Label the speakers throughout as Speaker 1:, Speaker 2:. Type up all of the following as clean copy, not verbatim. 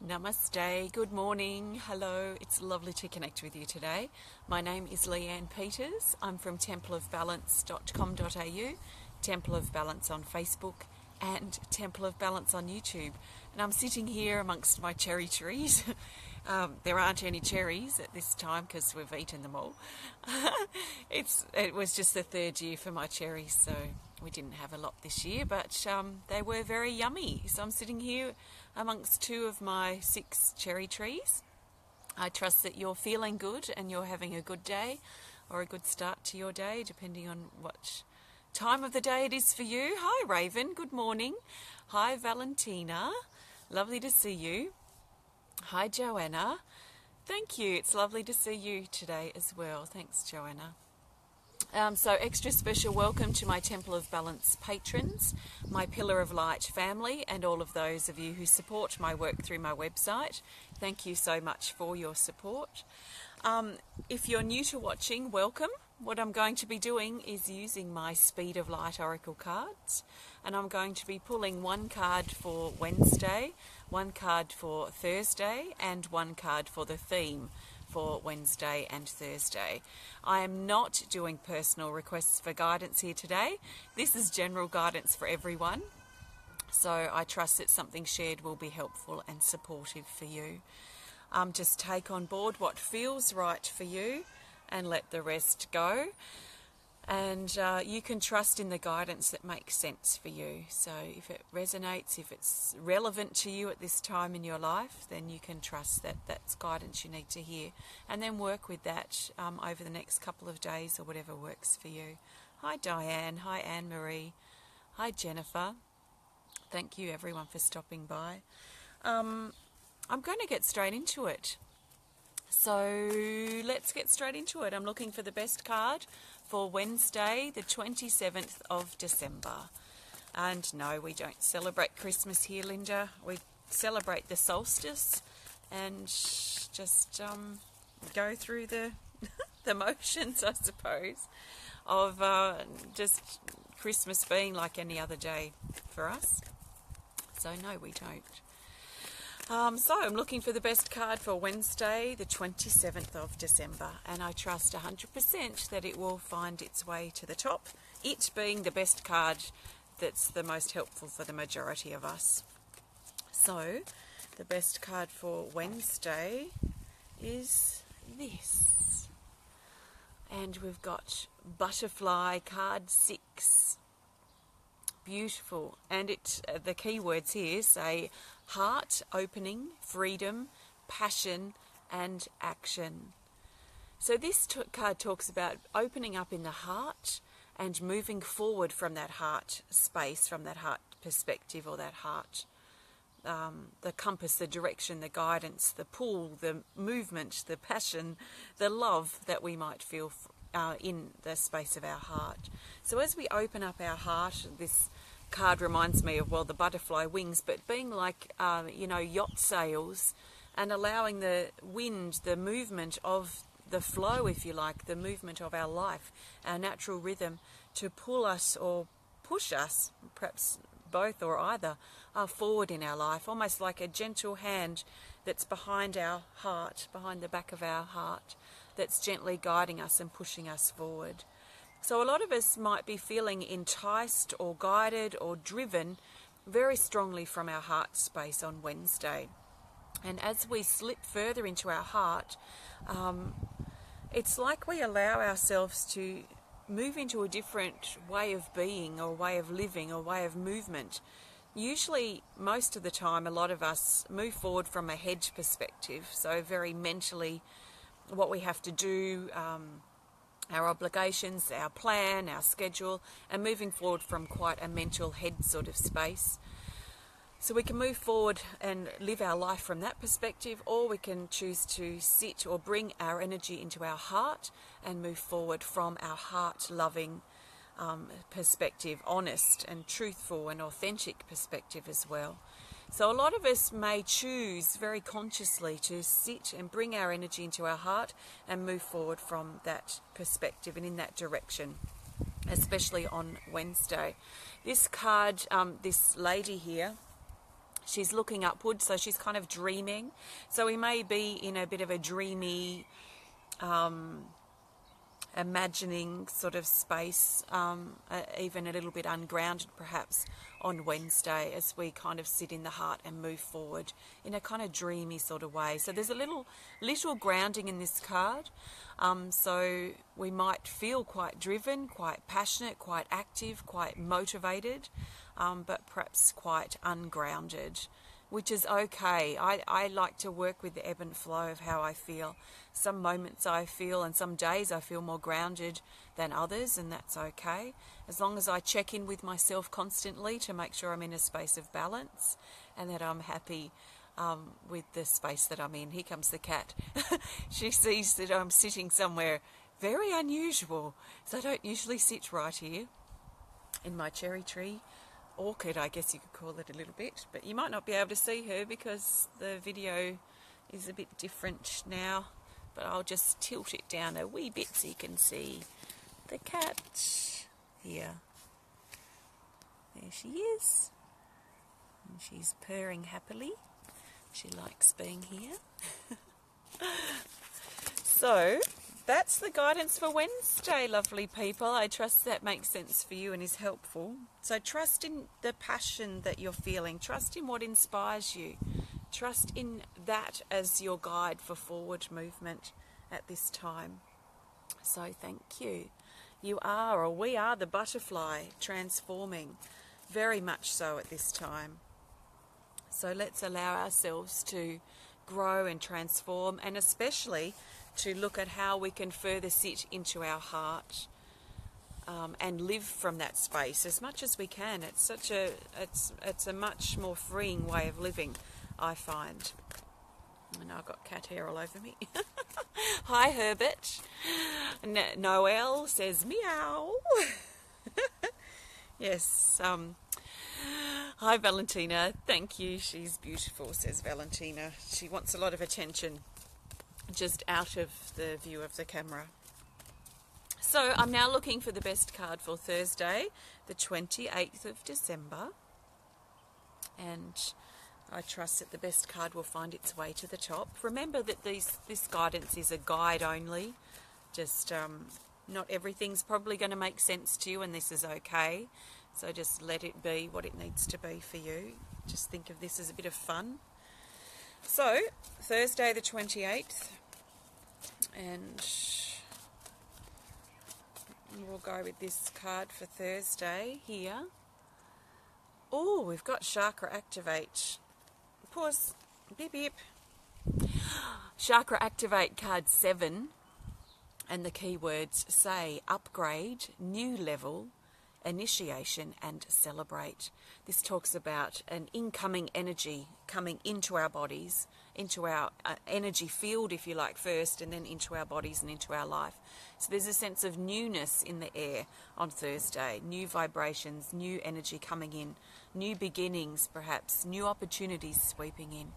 Speaker 1: Namaste, good morning, hello, it's lovely to connect with you today. My name is Leanne Peters. I'm from templeofbalance.com.au, Temple of Balance on Facebook and Temple of Balance on YouTube. And I'm sitting here amongst my cherry trees. There aren't any cherries at this time because we've eaten them all. It was just the third year for my cherries, so we didn't have a lot this year, but they were very yummy. So I'm sitting here amongst two of my 6 cherry trees. I trust that you're feeling good and you're having a good day or a good start to your day, depending on what time of the day it is for you. Hi Raven, good morning. Hi Valentina, lovely to see you. Hi Joanna, thank you. It's lovely to see you today as well. Thanks Joanna. So extra special welcome to my Temple of Balance patrons, my Pillar of Light family, and all of those of you who support my work through my website. Thank you so much for your support. If you're new to watching, welcome. What I'm going to be doing is using my Speed of Light Oracle cards, and I'm going to be pulling one card for Wednesday, one card for Thursday, and one card for the theme for Wednesday and Thursday. I am not doing personal requests for guidance here today. This is general guidance for everyone. So I trust that something shared will be helpful and supportive for you. Just take on board what feels right for you and let the rest go. And you can trust in the guidance that makes sense for you. So if it resonates, if it's relevant to you at this time in your life, then you can trust that that's guidance you need to hear. And then work with that over the next couple of days or whatever works for you. Hi Diane, hi Anne-Marie, hi Jennifer. Thank you everyone for stopping by. I'm going to get straight into it. So let's get straight into it. I'm looking for the best card for Wednesday, the 27th of December. And no, we don't celebrate Christmas here, Linda. We celebrate the solstice and just go through the the motions, I suppose, of just Christmas being like any other day for us. So no, we don't. So I'm looking for the best card for Wednesday, the 27th of December, and I trust 100% that it will find its way to the top, it being the best card that's the most helpful for the majority of us. So the best card for Wednesday is this. And we've got Butterfly card 6. Beautiful. And the key words here say heart, opening, freedom, passion, and action. So this card talks about opening up in the heart and moving forward from that heart space, from that heart perspective or that heart, the compass, the direction, the guidance, the pull, the movement, the passion, the love that we might feel in the space of our heart. So as we open up our heart, this card reminds me of, well, the butterfly wings, but being like, yacht sails and allowing the wind, the movement of the flow, if you like, the movement of our life, our natural rhythm to pull us or push us, perhaps both or either, forward in our life, almost like a gentle hand that's behind our heart, behind the back of our heart, that's gently guiding us and pushing us forward. So a lot of us might be feeling enticed or guided or driven very strongly from our heart space on Wednesday. And as we slip further into our heart, it's like we allow ourselves to move into a different way of being or way of living or way of movement. Usually, most of the time, a lot of us move forward from a head perspective, so very mentally what we have to do, our obligations, our plan, our schedule, and moving forward from quite a mental head sort of space. So we can move forward and live our life from that perspective, or we can choose to sit or bring our energy into our heart and move forward from our heart-loving perspective, honest and truthful and authentic perspective as well. So a lot of us may choose very consciously to sit and bring our energy into our heart and move forward from that perspective and in that direction, especially on Wednesday. This card, this lady here, She's looking upward, so she's kind of dreaming. So we may be in a bit of a dreamy, imagining sort of space, even a little bit ungrounded perhaps on Wednesday, as we kind of sit in the heart and move forward in a kind of dreamy sort of way. So there's a little grounding in this card. So we might feel quite driven, quite passionate, quite active, quite motivated, but perhaps quite ungrounded, which is okay. I like to work with the ebb and flow of how I feel. Some moments I feel, and some days I feel more grounded than others, and that's okay. As long as I check in with myself constantly to make sure I'm in a space of balance and that I'm happy with the space that I'm in. Here comes the cat. She sees that I'm sitting somewhere very unusual. So I don't usually sit right here in my cherry tree. Orchid, I guess you could call it a little bit, but you might not be able to see her because the video is a bit different now, but I'll just tilt it down a wee bit so you can see the cat here. There she is, and she's purring happily. She likes being here. So that's the guidance for Wednesday, lovely people. I trust that makes sense for you and is helpful. So trust in the passion that you're feeling. Trust in what inspires you. Trust in that as your guide for forward movement at this time. So thank you. You are, or we are, the butterfly transforming, very much so at this time. So let's allow ourselves to grow and transform, and especially to look at how we can further sit into our heart and live from that space as much as we can. It's a much more freeing way of living, I find. And I've got cat hair all over me. Hi, Herbert. Noelle says meow. Yes. Hi, Valentina. Thank you. She's beautiful, says Valentina. She wants a lot of attention just out of the view of the camera. So I'm now looking for the best card for Thursday, the 28th of December. And I trust that the best card will find its way to the top. Remember that this guidance is a guide only. Just not everything's probably going to make sense to you, and this is okay. So just let it be what it needs to be for you. Just think of this as a bit of fun. So, Thursday the 28th, and we'll go with this card for Thursday here. Oh, we've got Chakra Activate. Pause. Beep, beep. Chakra Activate card 7, and the keywords say upgrade, new level, initiation and celebrate. This talks about an incoming energy coming into our bodies, into our energy field, if you like, first, and then into our bodies and into our life. So there's a sense of newness in the air on Thursday, new vibrations, new energy coming in, new beginnings perhaps, new opportunities sweeping in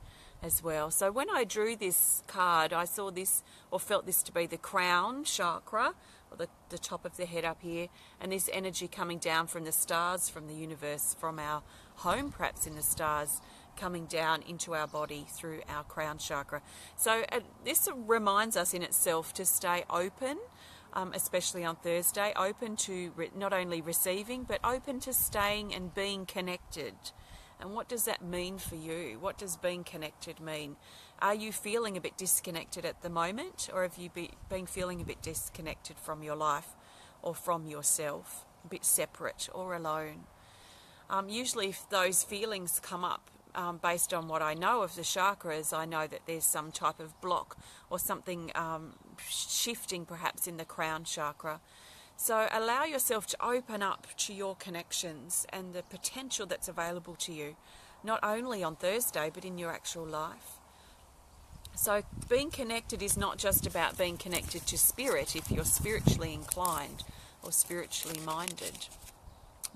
Speaker 1: as well. So when I drew this card, I saw this, or felt this to be the crown chakra, or the top of the head up here, and this energy coming down from the stars, from the universe, from our home perhaps in the stars, coming down into our body through our crown chakra. So this reminds us in itself to stay open, especially on Thursday, open to not only receiving, but open to staying and being connected. And what does that mean for you? What does being connected mean? Are you feeling a bit disconnected at the moment, or have you been feeling a bit disconnected from your life or from yourself, a bit separate or alone? Usually if those feelings come up based on what I know of the chakras, I know that there's some type of block or something shifting perhaps in the crown chakra. So allow yourself to open up to your connections and the potential that's available to you, not only on Thursday, but in your actual life. So being connected is not just about being connected to spirit if you're spiritually inclined or spiritually minded.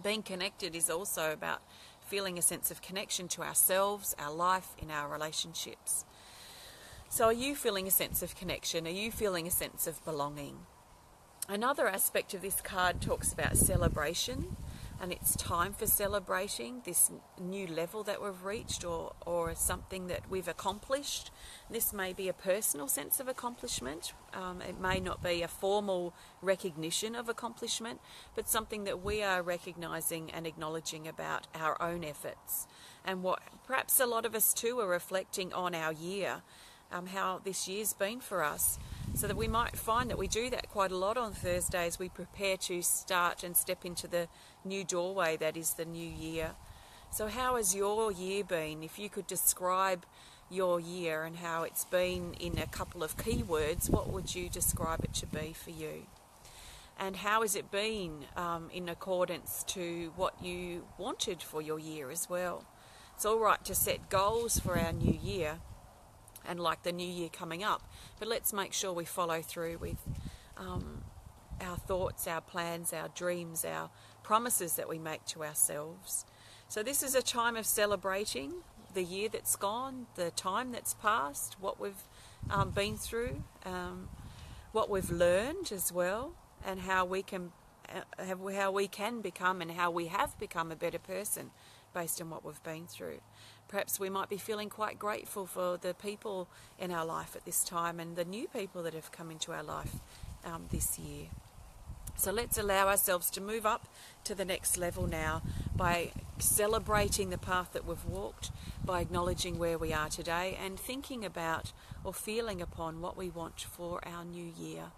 Speaker 1: Being connected is also about feeling a sense of connection to ourselves, our life, in our relationships. So are you feeling a sense of connection? Are you feeling a sense of belonging? Another aspect of this card talks about celebration. and it's time for celebrating this new level that we've reached, or something that we've accomplished. This may be a personal sense of accomplishment. It may not be a formal recognition of accomplishment, but something that we are recognising and acknowledging about our own efforts. And what perhaps a lot of us too are reflecting on our year, how this year's been for us, so that we might find that we do that quite a lot on Thursday as we prepare to start and step into the new doorway that is the new year. So how has your year been? If you could describe your year and how it's been in a couple of key words, what would you describe it to be for you? And how has it been in accordance to what you wanted for your year as well? It's all right to set goals for our new year and like the new year coming up, but let's make sure we follow through with our thoughts, our plans, our dreams, our promises that we make to ourselves. So this is a time of celebrating the year that's gone, the time that's passed, what we've been through, what we've learned as well, and how we can become and how we have become a better person based on what we've been through. Perhaps we might be feeling quite grateful for the people in our life at this time and the new people that have come into our life this year. So let's allow ourselves to move up to the next level now by celebrating the path that we've walked, by acknowledging where we are today and thinking about or feeling upon what we want for our new year,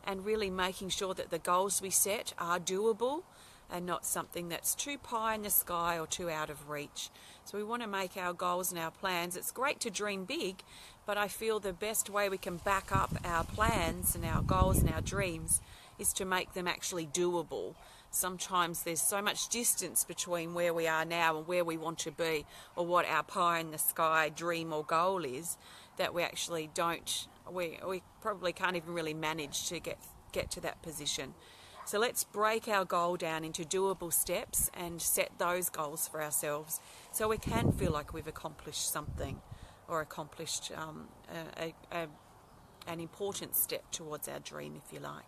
Speaker 1: and really making sure that the goals we set are doable and not something that's too pie in the sky or too out of reach. So we want to make our goals and our plans. It's great to dream big, but I feel the best way we can back up our plans and our goals and our dreams is to make them actually doable. Sometimes there's so much distance between where we are now and where we want to be, or what our pie in the sky dream or goal is, that we actually don't, we probably can't even really manage to get to that position. So let's break our goal down into doable steps and set those goals for ourselves so we can feel like we've accomplished something, or accomplished an important step towards our dream, if you like.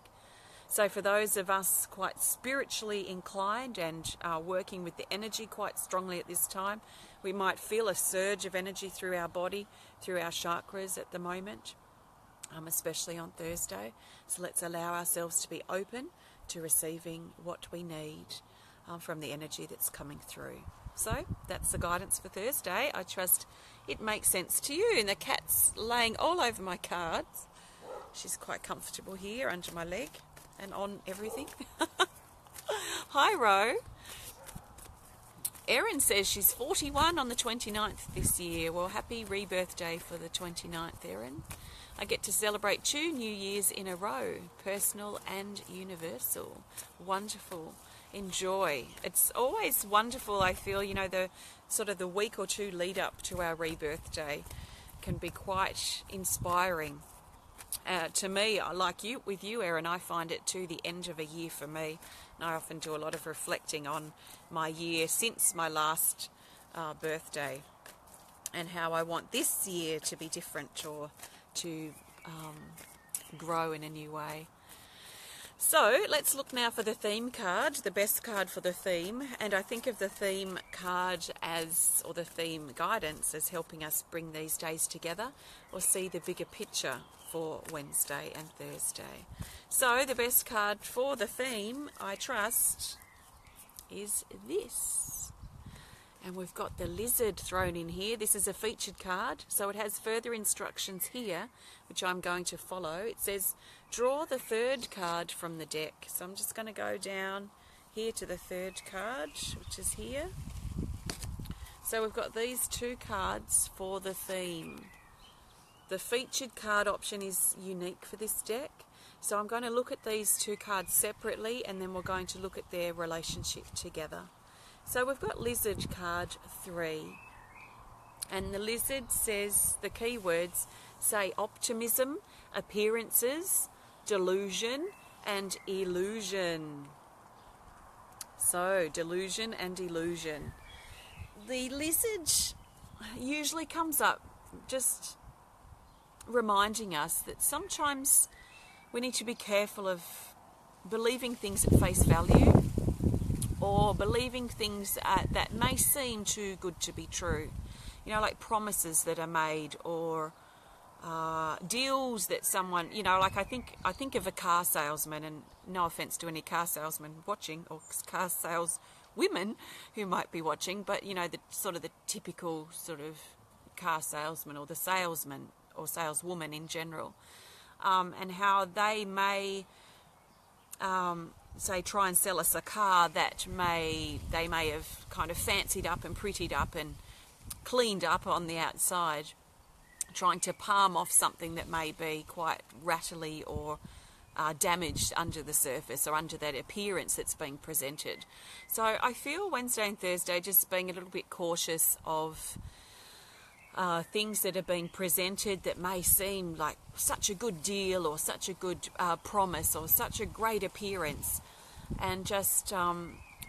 Speaker 1: So for those of us quite spiritually inclined and working with the energy quite strongly at this time, we might feel a surge of energy through our body, through our chakras at the moment, especially on Thursday. So let's allow ourselves to be open to receiving what we need from the energy that's coming through. So that's the guidance for Thursday. I trust it makes sense to you. And the cat's laying all over my cards. She's quite comfortable here under my leg and on everything. Hi, Ro. Erin says she's 41 on the 29th this year. Well, happy rebirth day for the 29th, Erin. I get to celebrate 2 New Years in a row, personal and universal. Wonderful. Enjoy. It's always wonderful, I feel, the sort of the week or two lead up to our rebirth day can be quite inspiring. To me, like you, with you, Erin, I find it too the end of a year for me. And I often do a lot of reflecting on my year since my last birthday and how I want this year to be different or to grow in a new way. So let's look now for the theme card, the best card for the theme. And I think of the theme card or the theme guidance as helping us bring these days together or see the bigger picture for Wednesday and Thursday. So the best card for the theme, I trust, is this. And we've got the lizard thrown in here. This is a featured card, so it has further instructions here, which I'm going to follow. It says, draw the third card from the deck. So I'm just going to go down here to the third card, which is here. So we've got these 2 cards for the theme. The featured card option is unique for this deck. So I'm going to look at these 2 cards separately, and then we're going to look at their relationship together. So we've got Lizard card 3, and the lizard says, the key words say optimism, appearances, delusion and illusion. So delusion and illusion. The lizard usually comes up just reminding us that sometimes we need to be careful of believing things at face value, or believing things that may seem too good to be true. You know, like promises that are made, or deals that someone, you know, like I think of a car salesman, and no offense to any car salesman watching, or car sales women who might be watching, but you know, the sort of the typical sort of car salesman, or the salesman or saleswoman in general, and how they may say try and sell us a car that they may have kind of fancied up and prettied up and cleaned up on the outside, trying to palm off something that may be quite rattly or damaged under the surface, or under that appearance that's being presented. So I feel Wednesday and Thursday just being a little bit cautious of things that are being presented that may seem like such a good deal, or such a good promise, or such a great appearance, and just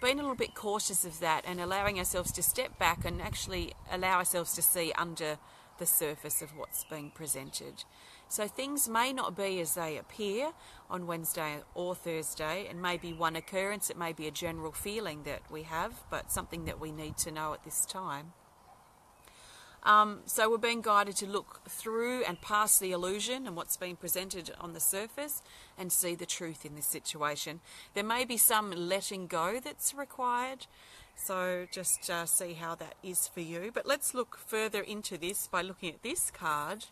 Speaker 1: being a little bit cautious of that, and allowing ourselves to step back and actually allow ourselves to see under the surface of what's being presented. So things may not be as they appear on Wednesday or Thursday, and maybe one occurrence, it may be a general feeling that we have, but something that we need to know at this time. So we're being guided to look through and past the illusion and what's being presented on the surface, and see the truth in this situation. There may be some letting go that's required, so just see how that is for you. But let's look further into this by looking at this card,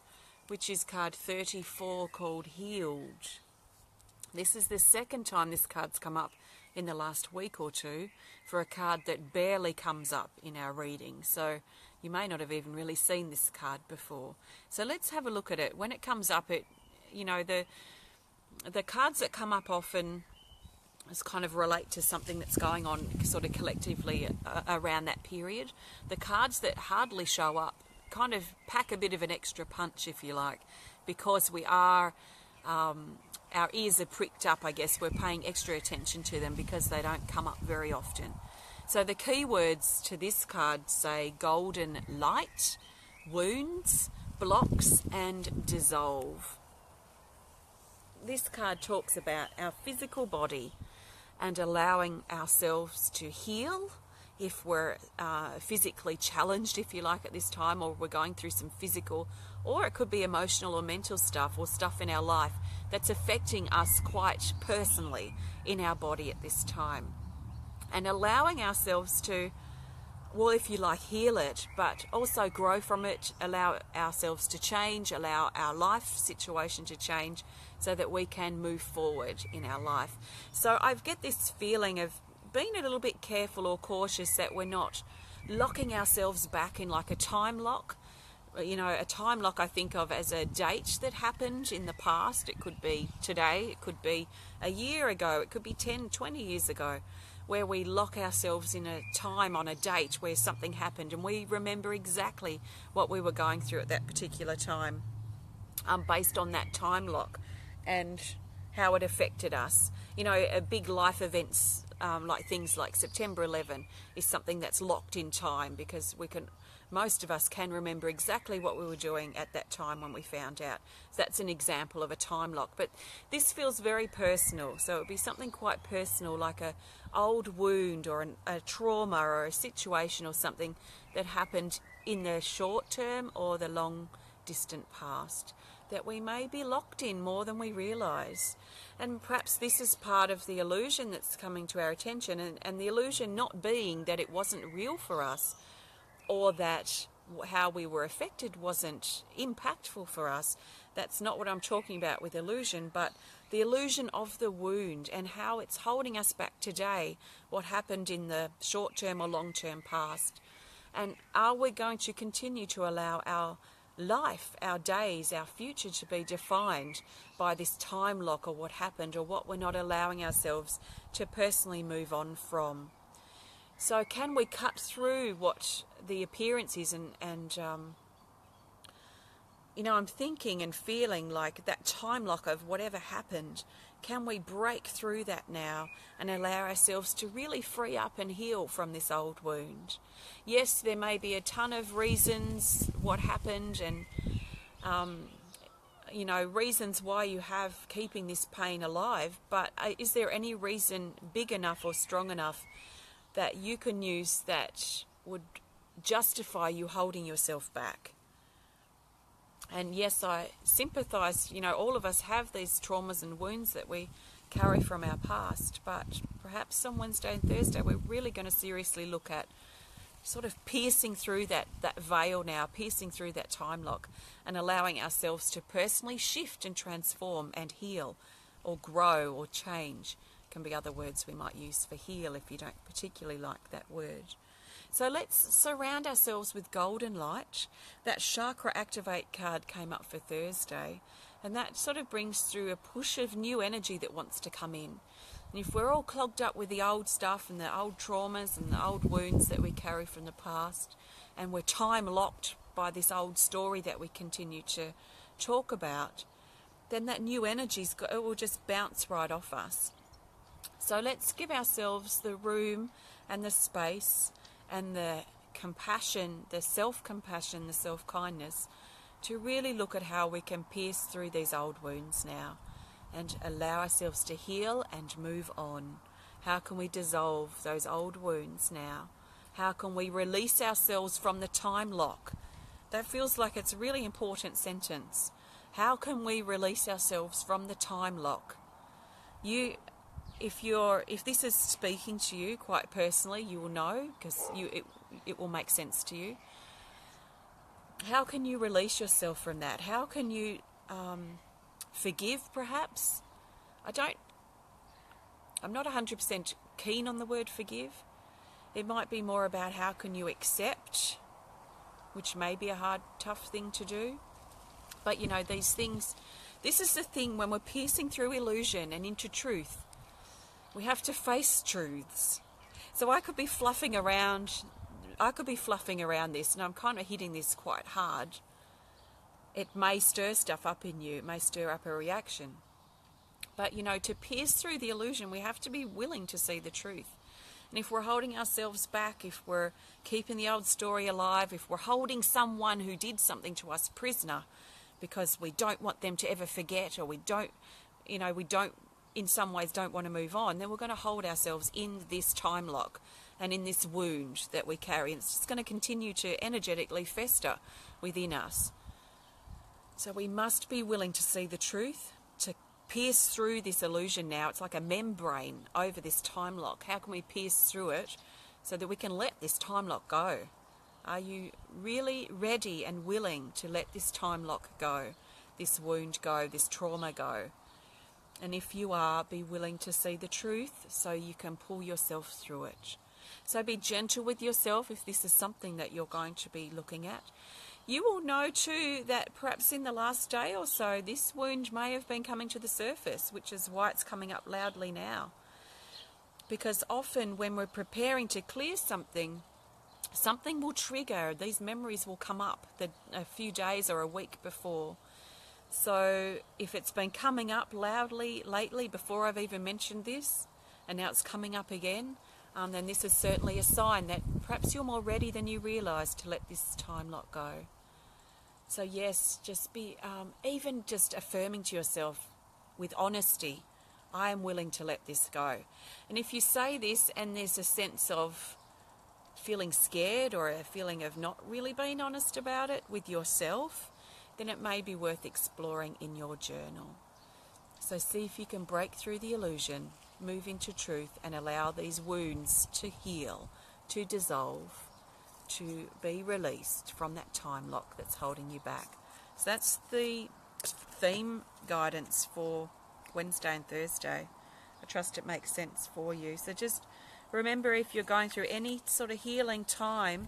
Speaker 1: which is card 34, called Healed. This is the second time this card's come up in the last week or two, for a card that barely comes up in our reading. So you may not have even really seen this card before. So let's have a look at it. When it comes up, you know, the cards that come up often kind of relate to something that's going on sort of collectively around that period. The cards that hardly show up kind of pack a bit of an extra punch, if you like, because we are, our ears are pricked up, I guess. We're paying extra attention to them because they don't come up very often. So the key words to this card say golden light, wounds, blocks, and dissolve. This card talks about our physical body and allowing ourselves to heal if we're physically challenged, if you like, at this time, or we're going through some physical, or it could be emotional or mental stuff, or stuff in our life that's affecting us quite personally in our body at this time. And allowing ourselves to, well, if you like, heal it, but also grow from it, allow ourselves to change, allow our life situation to change, so that we can move forward in our life. So I get this feeling of being a little bit careful or cautious that we're not locking ourselves back in like a time lock. You know, a time lock I think of as a date that happened in the past. It could be today, it could be a year ago, it could be 10, 20 years ago, where we lock ourselves in a time on a date where something happened and we remember exactly what we were going through at that particular time, based on that time lock and how it affected us. You know, big life events like things like September 11 is something that's locked in time, because most of us can remember exactly what we were doing at that time when we found out. So that's an example of a time lock. But this feels very personal, so it would be something quite personal, like a old wound, or a trauma, or a situation or something that happened in the short term or the long distant past, that we may be locked in more than we realise. And perhaps this is part of the illusion that's coming to our attention, and the illusion not being that it wasn't real for us, or that how we were affected wasn't impactful for us. That's not what I'm talking about with illusion, but the illusion of the wound and how it's holding us back today, what happened in the short-term or long-term past. And are we going to continue to allow our life, our days, our future to be defined by this time lock, or what happened, or what we're not allowing ourselves to personally move on from? So can we cut through what the appearance is and you know, I'm thinking and feeling like that time lock of whatever happened, can we break through that now and allow ourselves to really free up and heal from this old wound? Yes, there may be a ton of reasons what happened, and you know, reasons why you have keeping this pain alive, but is there any reason big enough or strong enough that you can use that would justify you holding yourself back. And yes, I sympathise, all of us have these traumas and wounds that we carry from our past, but perhaps on Wednesday and Thursday we're really going to seriously look at sort of piercing through that veil now, piercing through that time lock, and allowing ourselves to personally shift and transform and heal or grow or change. Can be other words we might use for heal if you don't particularly like that word. So let's surround ourselves with golden light. That Chakra Activate card came up for Thursday, and that sort of brings through a push of new energy that wants to come in. And if we're all clogged up with the old stuff and the old traumas and the old wounds that we carry from the past, and we're time locked by this old story that we continue to talk about, then that new energy it will just bounce right off us. So let's give ourselves the room and the space and the compassion, the self-compassion, the self-kindness to really look at how we can pierce through these old wounds now and allow ourselves to heal and move on. How can we dissolve those old wounds now? How can we release ourselves from the time lock? That feels like it's a really important sentence. How can we release ourselves from the time lock? If this is speaking to you quite personally, you will know, because it will make sense to you. How can you release yourself from that? How can you forgive, perhaps? I'm not 100% keen on the word forgive. It might be more about how can you accept, which may be a hard, tough thing to do. But these things, this is the thing when we're piercing through illusion and into truth. We have to face truths. So I could be fluffing around this, and I'm kind of hitting this quite hard. It may stir stuff up in you. It may stir up a reaction. But, to pierce through the illusion, we have to be willing to see the truth. And if we're holding ourselves back, if we're keeping the old story alive, if we're holding someone who did something to us prisoner because we don't want them to ever forget, or we don't in some ways don't want to move on, then we're going to hold ourselves in this time lock and in this wound that we carry. And it's just going to continue to energetically fester within us. So we must be willing to see the truth, to pierce through this illusion now. It's like a membrane over this time lock. How can we pierce through it so that we can let this time lock go? Are you really ready and willing to let this time lock go, this wound go, this trauma go? And if you are, be willing to see the truth so you can pull yourself through it. So be gentle with yourself if this is something that you're going to be looking at. You will know too that perhaps in the last day or so, this wound may have been coming to the surface, which is why it's coming up loudly now. Because often when we're preparing to clear something, something will trigger. These memories will come up a few days or a week before. So if it's been coming up loudly lately before I've even mentioned this, and now it's coming up again, then this is certainly a sign that perhaps you're more ready than you realise to let this time lock go. So yes, just be, even just affirming to yourself with honesty, I am willing to let this go. And if you say this and there's a sense of feeling scared or a feeling of not really being honest about it with yourself, then it may be worth exploring in your journal. So see if you can break through the illusion, move into truth, and allow these wounds to heal, to dissolve, to be released from that time lock that's holding you back. So that's the theme guidance for Wednesday and Thursday. I trust it makes sense for you. So just remember, if you're going through any sort of healing time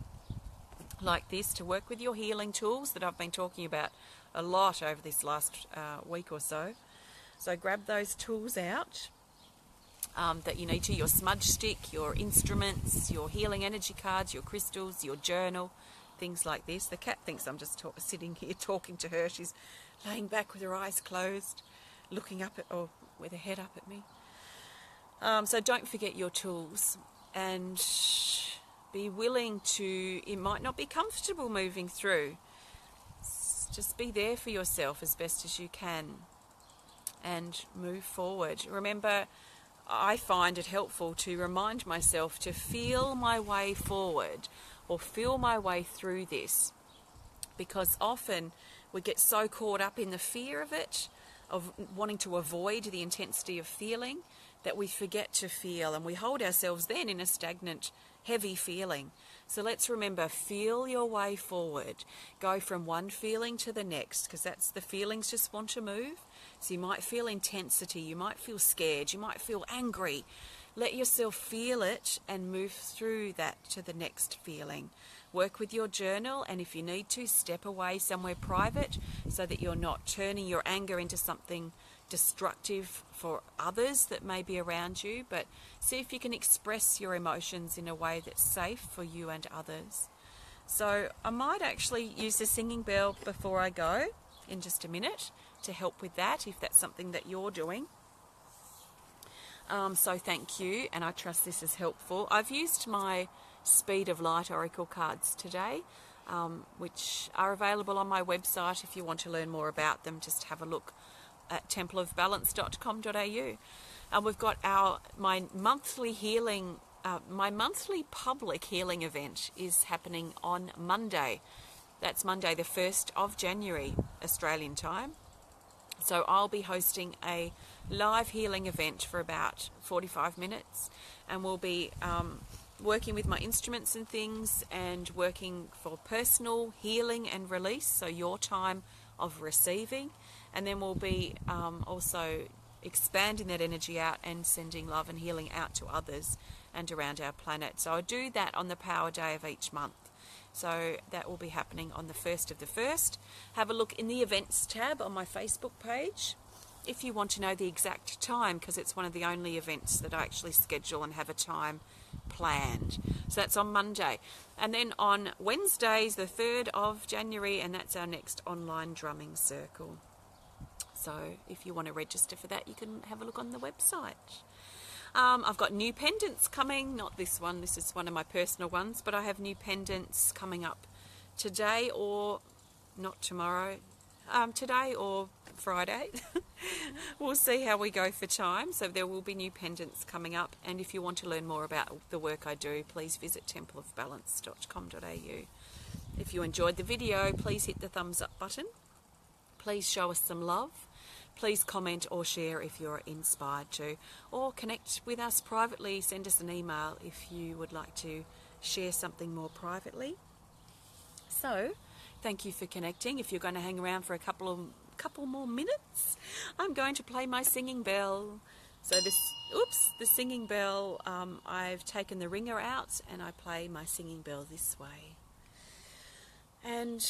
Speaker 1: like this, to work with your healing tools that I've been talking about a lot over this last week or so. So grab those tools out that you need to, your smudge stick, your instruments, your healing energy cards, your crystals, your journal, things like this. The cat thinks I'm just sitting here talking to her. She's laying back with her eyes closed, looking up or with her head up at me. So don't forget your tools, and be willing to, it might not be comfortable moving through. Just be there for yourself as best as you can and move forward. Remember, I find it helpful to remind myself to feel my way forward or feel my way through this, because often we get so caught up in the fear of it, of wanting to avoid the intensity of feeling, that we forget to feel, and we hold ourselves then in a stagnant, heavy feeling. So let's remember, feel your way forward. Go from one feeling to the next, because that's the feelings just want to move. So you might feel intensity, you might feel scared, you might feel angry. Let yourself feel it and move through that to the next feeling. Work with your journal, and if you need to, step away somewhere private so that you're not turning your anger into something destructive for others that may be around you, but see if you can express your emotions in a way that's safe for you and others. So I might actually use the singing bell before I go in just a minute to help with that, if that's something that you're doing. So thank you, and I trust this is helpful. I've used my Speed of Light Oracle cards today, which are available on my website. If you want to learn more about them, just have a look at templeofbalance.com.au. We've got my monthly healing, my monthly public healing event is happening on Monday. That's Monday the 1st of January, Australian time. So I'll be hosting a live healing event for about 45 minutes, and we'll be working with my instruments and things, and working for personal healing and release, so your time of receiving. And then we'll be also expanding that energy out and sending love and healing out to others and around our planet. So I do that on the power day of each month. So that will be happening on the 1st of the 1st. Have a look in the events tab on my Facebook page if you want to know the exact time, because it's one of the only events that I actually schedule and have a time planned. So that's on Monday. And then on Wednesdays, the 3rd of January, and that's our next online drumming circle. So if you want to register for that, you can have a look on the website. I've got new pendants coming, not this one, this is one of my personal ones, but I have new pendants coming up today, or not tomorrow, today or Friday. We'll see how we go for time. So there will be new pendants coming up, and if you want to learn more about the work I do, please visit templeofbalance.com.au. If you enjoyed the video, please hit the thumbs up button. Please show us some love. Please comment or share if you're inspired to, or connect with us privately. Send us an email if you would like to share something more privately. So, thank you for connecting. If you're going to hang around for a couple more minutes, I'm going to play my singing bell. So the singing bell, I've taken the ringer out and I play my singing bell this way. And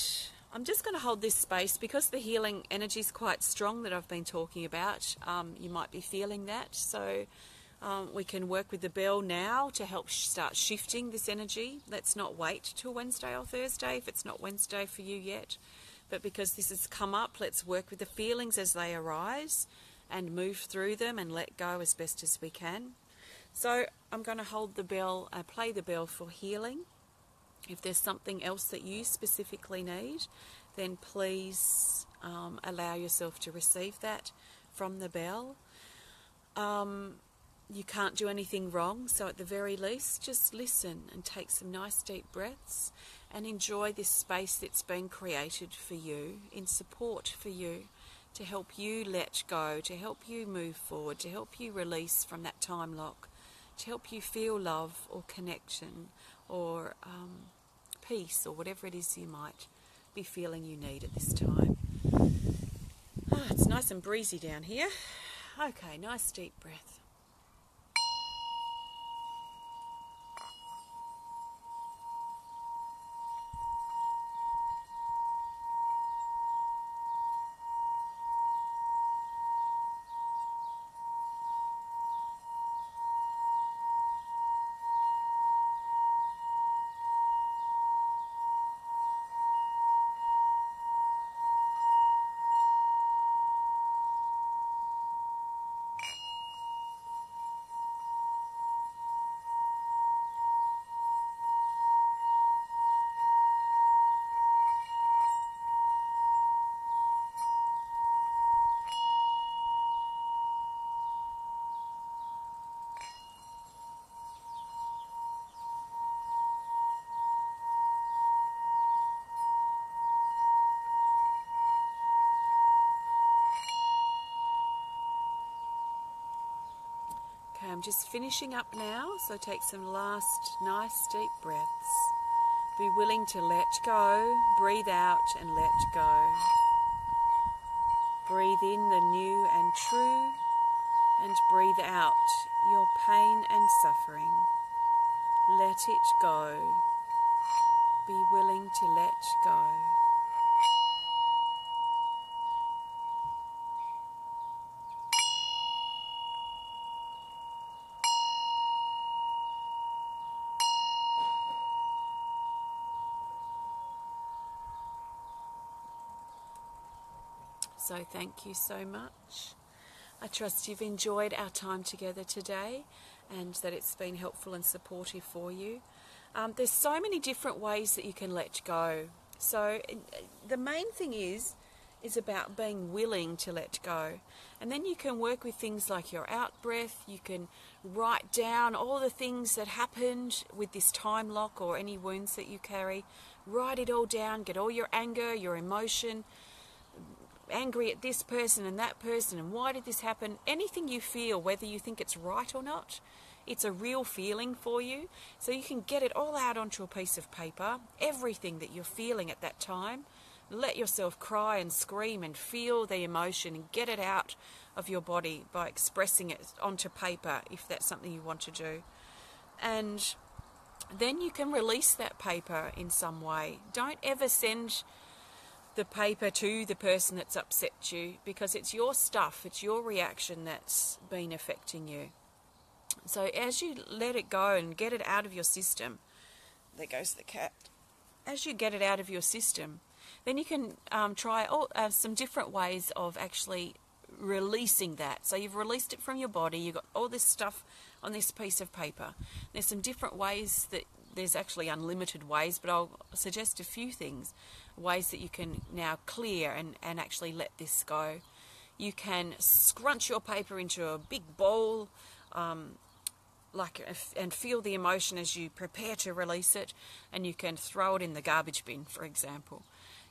Speaker 1: I'm just going to hold this space because the healing energy is quite strong that I've been talking about. You might be feeling that. So we can work with the bell now to help start shifting this energy. Let's not wait till Wednesday or Thursday if it's not Wednesday for you yet. But because this has come up, let's work with the feelings as they arise and move through them and let go as best as we can. So I'm going to hold the bell, play the bell for healing. If there's something else that you specifically need, then please allow yourself to receive that from the bell. You can't do anything wrong, so at the very least, just listen and take some nice deep breaths and enjoy this space that's been created for you, in support for you, to help you let go, to help you move forward, to help you release from that time lock, to help you feel love or connection or peace or whatever it is you might be feeling you need at this time. It's nice and breezy down here. Okay, nice deep breath. I'm just finishing up now, so take some last nice deep breaths. Be willing to let go, breathe out and let go. Breathe in the new and true, and breathe out your pain and suffering. Let it go. Be willing to let go. So thank you so much. I trust you've enjoyed our time together today and that it's been helpful and supportive for you. There's so many different ways that you can let go. So the main thing is about being willing to let go. And then you can work with things like your out breath. You can write down all the things that happened with this time lock or any wounds that you carry. Write it all down, get all your anger, your emotion, angry at this person and that person and why did this happen. Anything you feel, whether you think it's right or not, it's a real feeling for you. So you can get it all out onto a piece of paper, everything that you're feeling at that time. Let yourself cry and scream and feel the emotion and get it out of your body by expressing it onto paper if that's something you want to do. And then you can release that paper in some way. Don't ever send the paper to the person that's upset you, because it's your stuff, it's your reaction that's been affecting you. So as you let it go and get it out of your system, there goes the cat. As you get it out of your system, then you can try some different ways of actually releasing that. So you've released it from your body, you've got all this stuff on this piece of paper. There's some different ways that there's actually unlimited ways, but I'll suggest a few things, ways that you can now clear and actually let this go. You can scrunch your paper into a big ball, and feel the emotion as you prepare to release it, and you can throw it in the garbage bin, for example.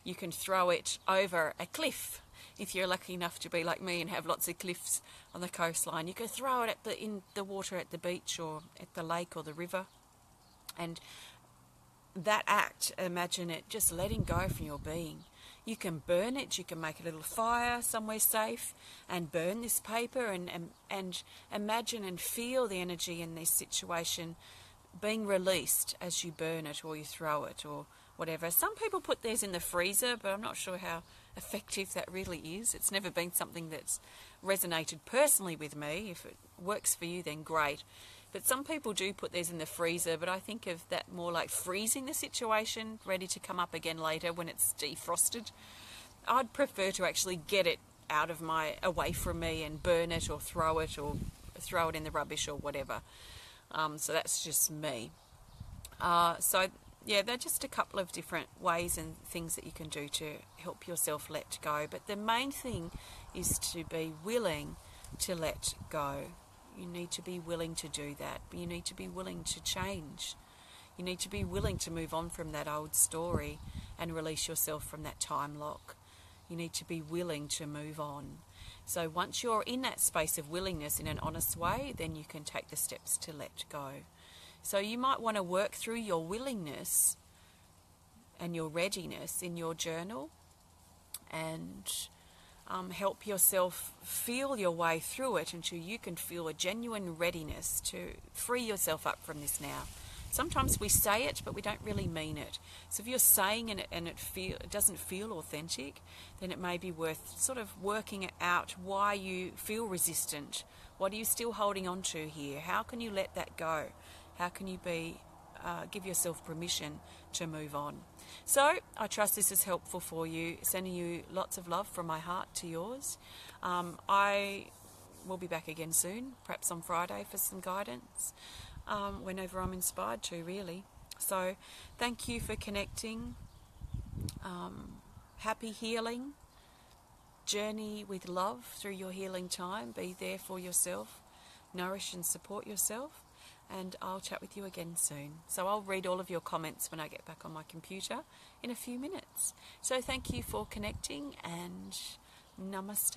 Speaker 1: You can throw it over a cliff. If you're lucky enough to be like me and have lots of cliffs on the coastline, you can throw it in the water at the beach or at the lake or the river. And that act, imagine it just letting go from your being. You can burn it, you can make a little fire somewhere safe and burn this paper and imagine and feel the energy in this situation being released as you burn it or you throw it or whatever. Some people put theirs in the freezer, but I'm not sure how effective that really is. It's never been something that's resonated personally with me. If it works for you, then great. But some people do put theirs in the freezer, but I think of that more like freezing the situation, ready to come up again later when it's defrosted. I'd prefer to actually get it away from me and burn it or throw it in the rubbish or whatever. So that's just me. So yeah, they're just a couple of different ways and things that you can do to help yourself let go. But the main thing is to be willing to let go. You need to be willing to do that. You need to be willing to change. You need to be willing to move on from that old story and release yourself from that time lock. You need to be willing to move on. So once you're in that space of willingness in an honest way, then you can take the steps to let go. So you might want to work through your willingness and your readiness in your journal and help yourself feel your way through it until you can feel a genuine readiness to free yourself up from this now. Sometimes we say it, but we don't really mean it. So if you're saying it and it doesn't feel authentic, then it may be worth sort of working out why you feel resistant. What are you still holding on to here? How can you let that go? How can you give yourself permission to move on? So I trust this is helpful for you. Sending you lots of love from my heart to yours. I will be back again soon, perhaps on Friday for some guidance, whenever I'm inspired to, really. So thank you for connecting. Happy healing. Journey with love through your healing time. Be there for yourself. Nourish and support yourself. And I'll chat with you again soon. So I'll read all of your comments when I get back on my computer in a few minutes. So thank you for connecting and namaste.